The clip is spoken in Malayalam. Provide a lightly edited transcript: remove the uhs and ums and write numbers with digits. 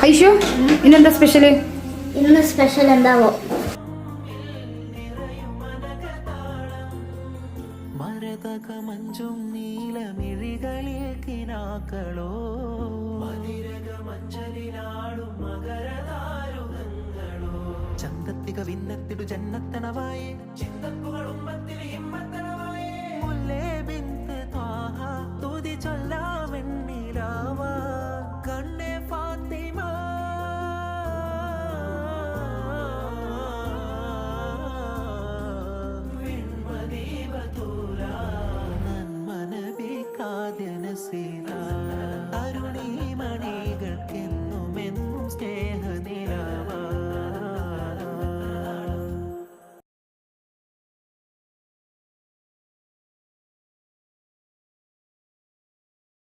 ഐഷു, ഇന്നെന്താ സ്പെഷ്യല്? ഇന്ന് സ്പെഷ്യൽ എന്താവോ? മരതകമഞ്ചും നീലമിഴികളിൽ കിനാക്കളോ മതിരകമഞ്ചലിനാടും മകരതാരുകങ്ങളോ ചന്തത്തിക വിന്നത്തിടു ജന്നത്തണവായേ ചിന്തപ്പുകൾ ഉമ്മത്തിന് ഹിമ്മത്തണവായേ മുല്ലേ ബിന്ത് ത്വാഹ തുതി ചൊല്ലാമെന്നിലാവ കണ്ണേ ഫാത്തിമ നന്മനബി കാദ്യ നസീല